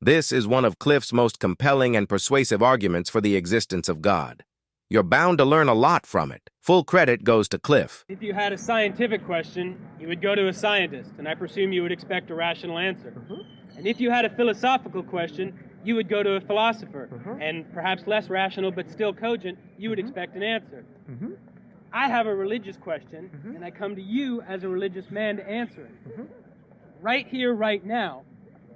This is one of Cliffe's most compelling and persuasive arguments for the existence of God. You're bound to learn a lot from it. Full credit goes to Cliffe. If you had a scientific question, you would go to a scientist, and I presume you would expect a rational answer. And if you had a philosophical question, you would go to a philosopher, and perhaps less rational but still cogent, you would expect an answer. I have a religious question, and I come to you as a religious man to answer it. Right here, right now,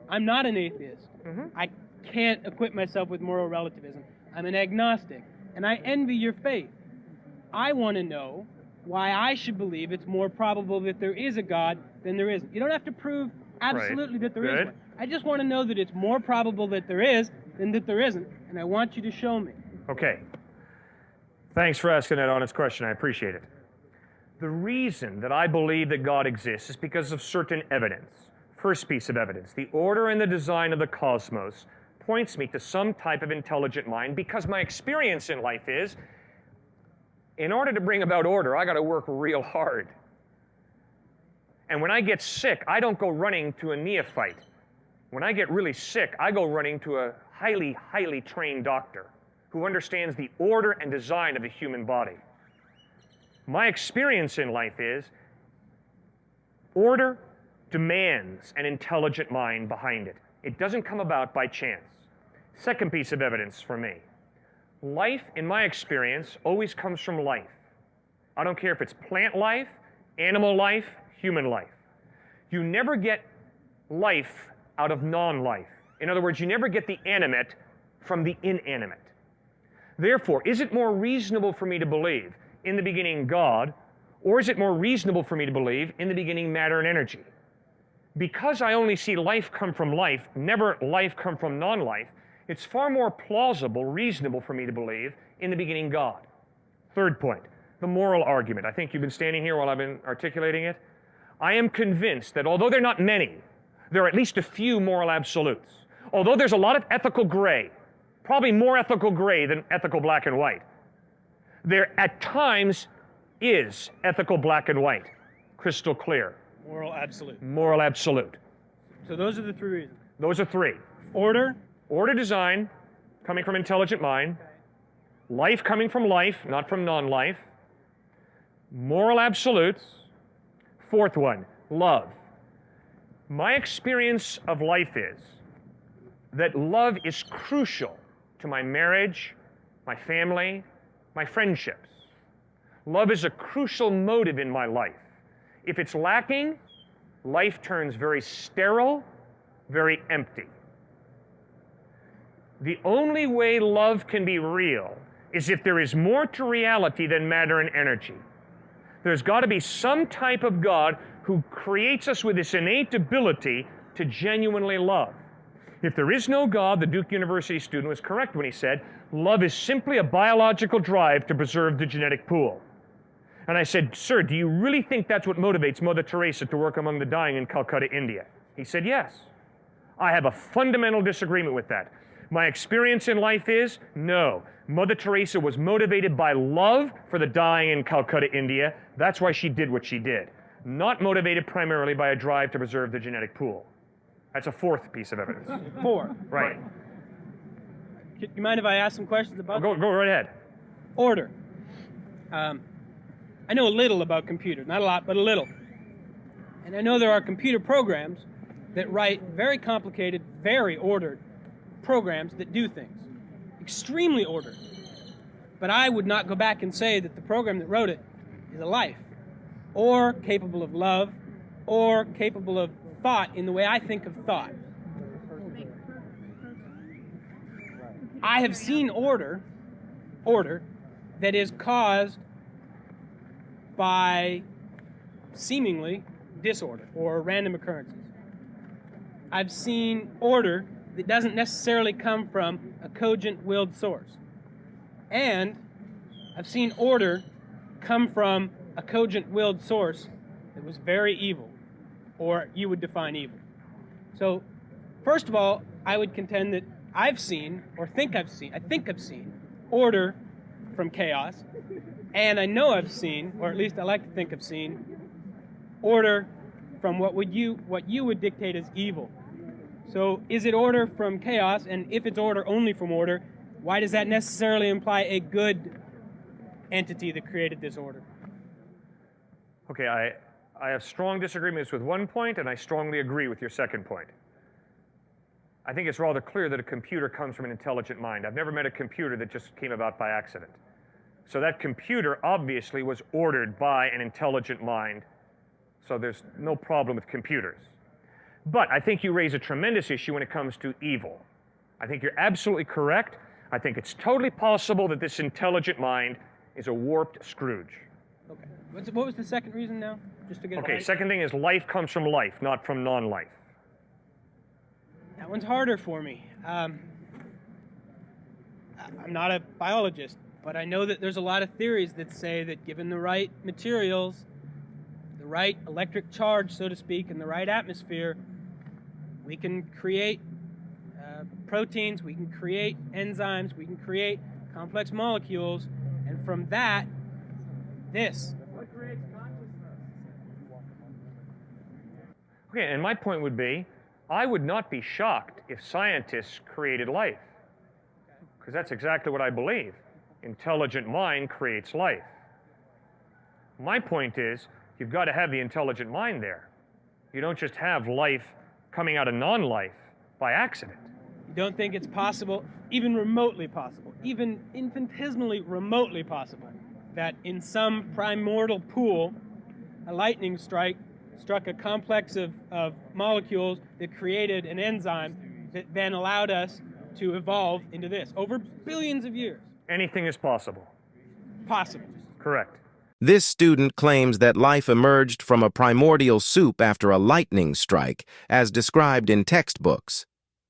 I'm not an atheist. I can't equip myself with moral relativism. I'm an agnostic, and I envy your faith. I want to know why I should believe it's more probable that there is a God than there isn't. You don't have to prove absolutely that there is one. I just want to know that it's more probable that there is than that there isn't, and I want you to show me. Okay. Thanks for asking that honest question. I appreciate it. The reason that I believe that God exists is because of certain evidence. First piece of evidence, the order and the design of the cosmos points me to some type of intelligent mind, because my experience in life is, in order to bring about order, I got to work real hard. And when I get sick, I don't go running to a neophyte. When I get really sick, I go running to a highly, highly trained doctor who understands the order and design of the human body. My experience in life is order demands an intelligent mind behind it. It doesn't come about by chance. Second piece of evidence for me. Life, in my experience, always comes from life. I don't care if it's plant life, animal life, human life. You never get life out of non-life. In other words, you never get the animate from the inanimate. Therefore, is it more reasonable for me to believe in the beginning God, or is it more reasonable for me to believe in the beginning matter and energy? Because I only see life come from life, never life come from non-life, it's far more plausible, reasonable for me to believe in the beginning God. Third point, the moral argument. I think you've been standing here while I've been articulating it. I am convinced that although there are not many, there are at least a few moral absolutes. Although there's a lot of ethical gray, probably more ethical gray than ethical black and white, there at times is ethical black and white, crystal clear. Moral absolute. Moral absolute. So those are the three reasons. Those are three. Order. Order design, coming from intelligent mind. Life coming from life, not from non-life. Moral absolutes. Fourth one, love. My experience of life is that love is crucial to my marriage, my family, my friendships. Love is a crucial motive in my life. If it's lacking, life turns very sterile, very empty. The only way love can be real is if there is more to reality than matter and energy. There's got to be some type of God who creates us with this innate ability to genuinely love. If there is no God, the Duke University student was correct when he said, love is simply a biological drive to preserve the genetic pool. And I said, sir, do you really think that's what motivates Mother Teresa to work among the dying in Calcutta, India? He said, yes. I have a fundamental disagreement with that. My experience in life is, no. Mother Teresa was motivated by love for the dying in Calcutta, India. That's why she did what she did. Not motivated primarily by a drive to preserve the genetic pool. That's a fourth piece of evidence. Four. Right. You mind if I ask some questions about Go right ahead. order? I know a little about computers, not a lot, but a little. And I know there are computer programs that write very complicated, very ordered programs that do things. Extremely ordered. But I would not go back and say that the program that wrote it is a life, or capable of love, or capable of thought in the way I think of thought. I have seen order that is caused by seemingly disorder or random occurrences. I've seen order that doesn't necessarily come from a cogent willed source. And I've seen order come from a cogent willed source that was very evil, or you would define evil. So, first of all, I would contend that I've seen, or think I've seen, order from chaos, and I know I've seen, or at least I like to think I've seen, order from what you would dictate as evil. So is it order from chaos? And if it's order only from order, why does that necessarily imply a good entity that created this order? Okay, I have strong disagreements with one point, and I strongly agree with your second point. I think it's rather clear that a computer comes from an intelligent mind. I've never met a computer that just came about by accident. So that computer obviously was ordered by an intelligent mind, so there's no problem with computers. But I think you raise a tremendous issue when it comes to evil. I think you're absolutely correct. I think it's totally possible that this intelligent mind is a warped Scrooge. Okay. What was the second reason now? Just to get it Okay, right. second thing is life comes from life, not from non-life. That one's harder for me. I'm not a biologist, but I know that there's a lot of theories that say that given the right materials, the right electric charge, so to speak, and the right atmosphere, we can create proteins, we can create enzymes, we can create complex molecules, and from that, this. What creates consciousness? Okay, and my point would be, I would not be shocked if scientists created life, because that's exactly what I believe. Intelligent mind creates life. My point is, you've got to have the intelligent mind there. You don't just have life coming out of non-life by accident. You don't think it's possible, even remotely possible, even infinitesimally remotely possible, that in some primordial pool, a lightning strike struck a complex of molecules that created an enzyme that then allowed us to evolve into this over billions of years? Anything is possible. Possible. Correct. This student claims that life emerged from a primordial soup after a lightning strike, as described in textbooks.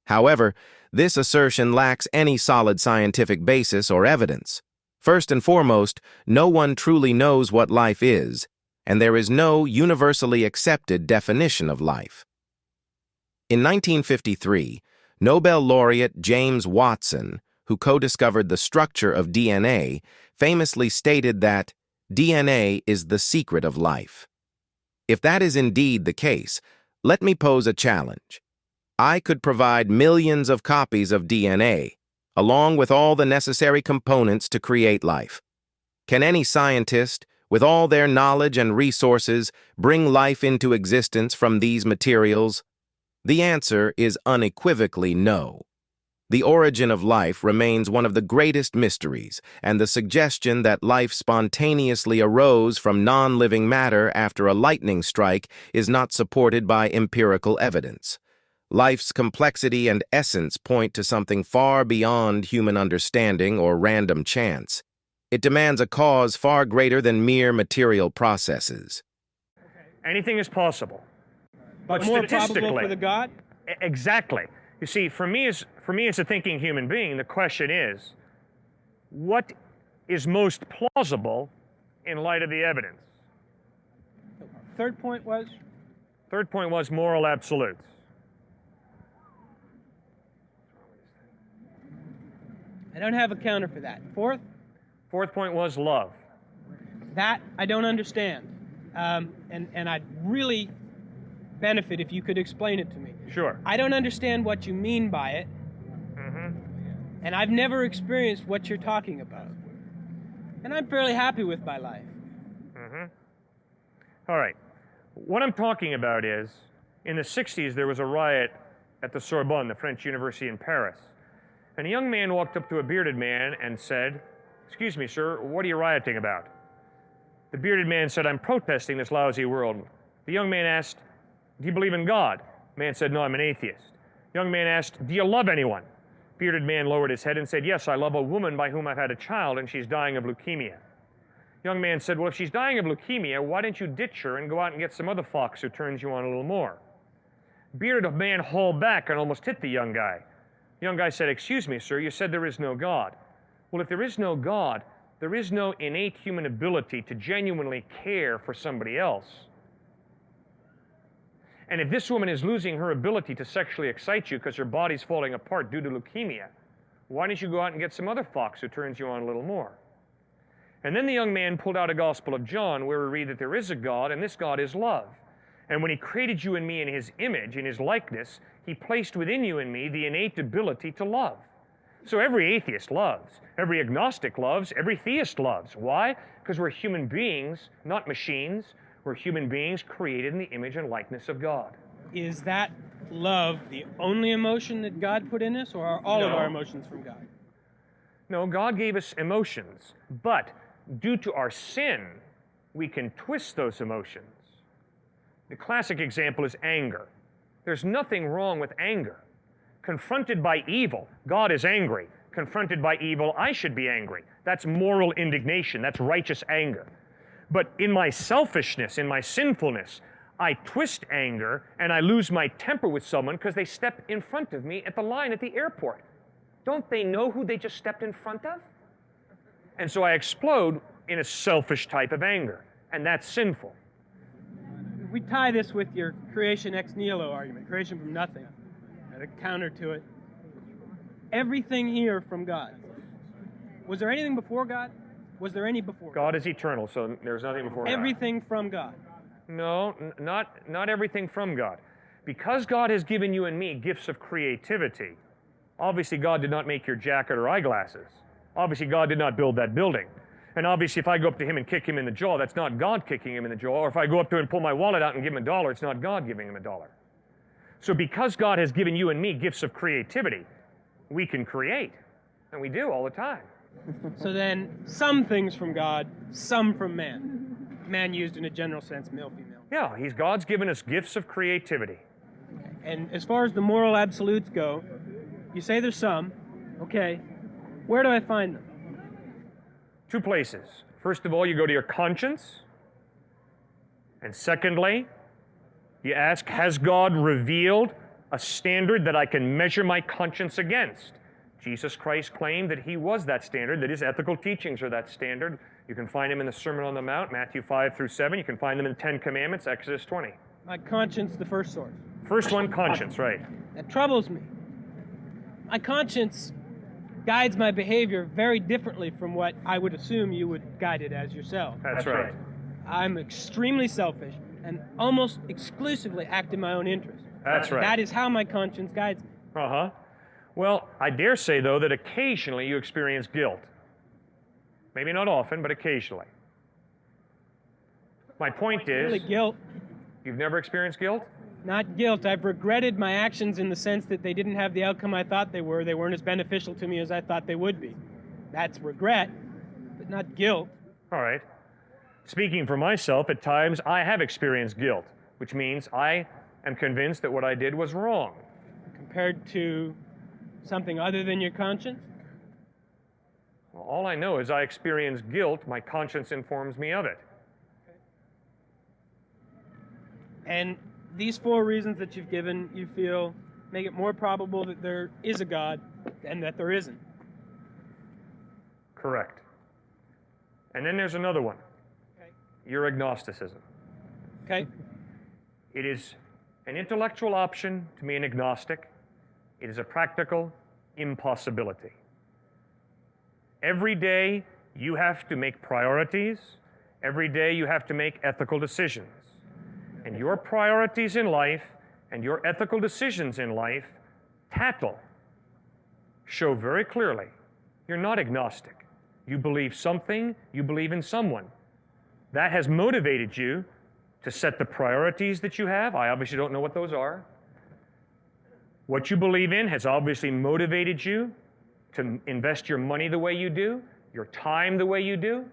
However, this assertion lacks any solid scientific basis or evidence. First and foremost, no one truly knows what life is, and there is no universally accepted definition of life. In 1953, Nobel laureate James Watson, who co-discovered the structure of DNA, famously stated that DNA is the secret of life. If that is indeed the case, let me pose a challenge. I could provide millions of copies of DNA, along with all the necessary components to create life. Can any scientist, with all their knowledge and resources, bring life into existence from these materials? The answer is unequivocally no. The origin of life remains one of the greatest mysteries, and the suggestion that life spontaneously arose from non-living matter after a lightning strike is not supported by empirical evidence. Life's complexity and essence point to something far beyond human understanding or random chance. It demands a cause far greater than mere material processes. Anything is possible. But More probable statistically, for the God? Exactly. You see, for me as a thinking human being, the question is, what is most plausible in light of the evidence? Third point was? Third point was moral absolutes. I don't have a counter for that. Fourth? Fourth point was love. That I don't understand. And I'd really benefit if you could explain it to me. Sure. I don't understand what you mean by it, and I've never experienced what you're talking about. And I'm fairly happy with my life. All right. What I'm talking about is, in the 60s, there was a riot at the Sorbonne, the French university in Paris. And a young man walked up to a bearded man and said, "Excuse me, sir, what are you rioting about?" The bearded man said, "I'm protesting this lousy world." The young man asked, "Do you believe in God?" The man said, "No, I'm an atheist." The young man asked, "Do you love anyone?" Bearded man lowered his head and said, "Yes, I love a woman by whom I've had a child, and she's dying of leukemia." Young man said, "Well, if she's dying of leukemia, why don't you ditch her and go out and get some other fox who turns you on a little more?" Bearded man hauled back and almost hit the young guy. The young guy said, "Excuse me, sir, you said there is no God." Well, if there is no God, there is no innate human ability to genuinely care for somebody else. And if this woman is losing her ability to sexually excite you because her body's falling apart due to leukemia, why don't you go out and get some other fox who turns you on a little more? And then the young man pulled out a Gospel of John where we read that there is a God, and this God is love. And when he created you and me in his image, in his likeness, He placed within you and me the innate ability to love. So every atheist loves, every agnostic loves, every theist loves. Why? Because we're human beings, not machines. We're human beings created in the image and likeness of God. Is that love the only emotion that God put in us, or are all of No. our emotions from God? No, God gave us emotions, but due to our sin, we can twist those emotions. The classic example is anger. There's nothing wrong with anger. Confronted by evil, God is angry. Confronted by evil, I should be angry. That's moral indignation. That's righteous anger. But in my selfishness, in my sinfulness, I twist anger and I lose my temper with someone because they step in front of me at the line at the airport. Don't they know who they just stepped in front of? And so I explode in a selfish type of anger, and that's sinful. If we tie this with your creation ex nihilo argument, creation from nothing, and a counter to it, everything here from God. Was there anything before God? Was there any before God? God is eternal, so there's nothing before God. Everything from God. No, not everything from God. Because God has given you and me gifts of creativity, obviously God did not make your jacket or eyeglasses. Obviously God did not build that building. And obviously if I go up to him and kick him in the jaw, that's not God kicking him in the jaw. Or if I go up to him and pull my wallet out and give him $1, it's not God giving him $1. So because God has given you and me gifts of creativity, we can create. And we do all the time. So then, some things from God, some from man. Man used in a general sense, male, female. Yeah, God's given us gifts of creativity. And as far as the moral absolutes go, you say there's some. Okay, where do I find them? 2 places. First of all, you go to your conscience. And secondly, you ask, has God revealed a standard that I can measure my conscience against? Jesus Christ claimed that he was that standard, that his ethical teachings are that standard. You can find them in the Sermon on the Mount, Matthew 5 through 7. You can find them in the 10 Commandments, Exodus 20. My conscience, the first source. First one, conscience, right. That troubles me. My conscience guides my behavior very differently from what I would assume you would guide it as yourself. That's right. I'm extremely selfish and almost exclusively act in my own interest. That's right. That is how my conscience guides me. Uh-huh. Well, I dare say, though, that occasionally you experience guilt. Maybe not often, but occasionally. My point is, Really guilt. you've never experienced guilt? Not guilt. I've regretted my actions in the sense that they didn't have the outcome I thought they were. They weren't as beneficial to me as I thought they would be. That's regret, but not guilt. All right. Speaking for myself, at times I have experienced guilt, which means I am convinced that what I did was wrong. Compared to something other than your conscience? Well, all I know is I experience guilt. My conscience informs me of it. And these 4 reasons that you've given, you feel, make it more probable that there is a God than that there isn't. Correct. And then there's another one. Okay. Your agnosticism. Okay? It is an intellectual option to be an agnostic. It is a practical impossibility. Every day you have to make priorities. Every day you have to make ethical decisions. And your priorities in life and your ethical decisions in life, show very clearly you're not agnostic. You believe something, you believe in someone. That has motivated you to set the priorities that you have. I obviously don't know what those are. What you believe in has obviously motivated you to invest your money the way you do, your time the way you do.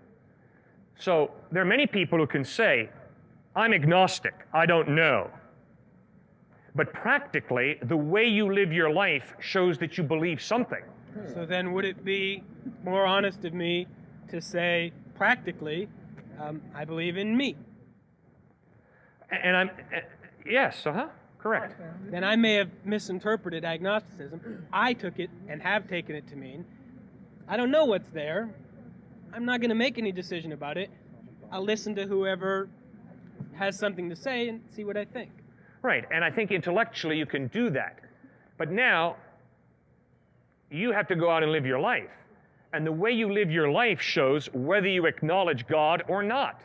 So there are many people who can say, I'm agnostic, I don't know. But practically, the way you live your life shows that you believe something. So then would it be more honest of me to say, practically, I believe in me? And yes, correct. Then I may have misinterpreted agnosticism. I took it and have taken it to mean, I don't know what's there. I'm not going to make any decision about it. I'll listen to whoever has something to say and see what I think. Right, and I think intellectually you can do that. But now, you have to go out and live your life. And the way you live your life shows whether you acknowledge God or not.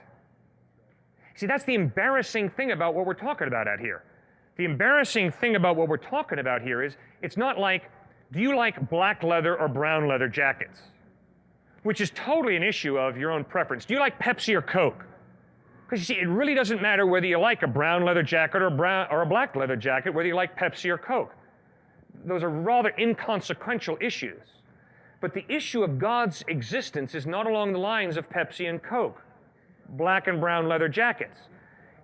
See, that's the embarrassing thing about what we're talking about out here. The embarrassing thing about what we're talking about here is it's not like, do you like black leather or brown leather jackets? Which is totally an issue of your own preference. Do you like Pepsi or Coke? Because you see, it really doesn't matter whether you like a brown leather jacket or a black leather jacket, whether you like Pepsi or Coke. Those are rather inconsequential issues. But the issue of God's existence is not along the lines of Pepsi and Coke, black and brown leather jackets.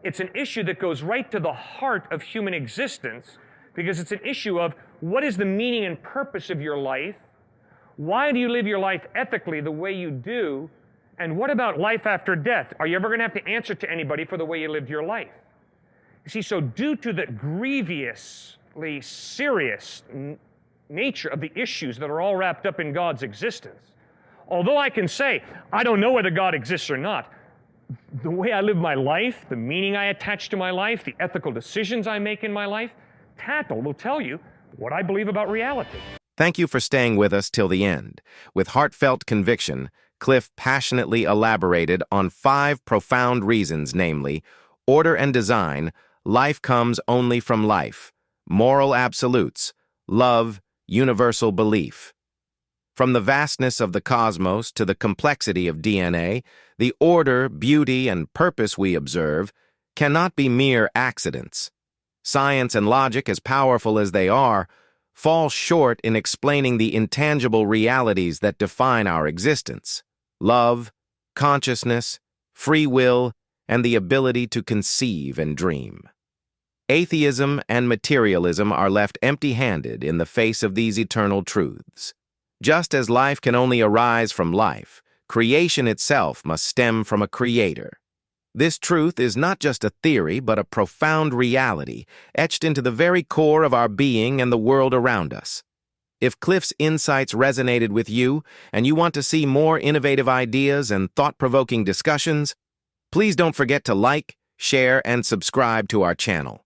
It's an issue that goes right to the heart of human existence, because it's an issue of what is the meaning and purpose of your life? Why do you live your life ethically the way you do? And what about life after death? Are you ever going to have to answer to anybody for the way you lived your life? You see, so due to the grievously serious nature of the issues that are all wrapped up in God's existence, although I can say, I don't know whether God exists or not, the way I live my life, the meaning I attach to my life, the ethical decisions I make in my life, Knechtle will tell you what I believe about reality. Thank you for staying with us till the end. With heartfelt conviction, Cliffe passionately elaborated on 5 profound reasons, namely, order and design, life comes only from life, moral absolutes, love, universal belief. From the vastness of the cosmos to the complexity of DNA, the order, beauty, and purpose we observe cannot be mere accidents. Science and logic, as powerful as they are, fall short in explaining the intangible realities that define our existence: love, consciousness, free will, and the ability to conceive and dream. Atheism and materialism are left empty-handed in the face of these eternal truths. Just as life can only arise from life, creation itself must stem from a creator. This truth is not just a theory, but a profound reality, etched into the very core of our being and the world around us. If Cliffe's insights resonated with you, and you want to see more innovative ideas and thought-provoking discussions, please don't forget to like, share, and subscribe to our channel.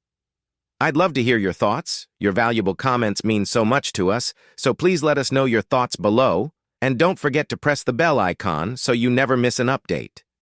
I'd love to hear your thoughts. Your valuable comments mean so much to us, so please let us know your thoughts below, and don't forget to press the bell icon so you never miss an update.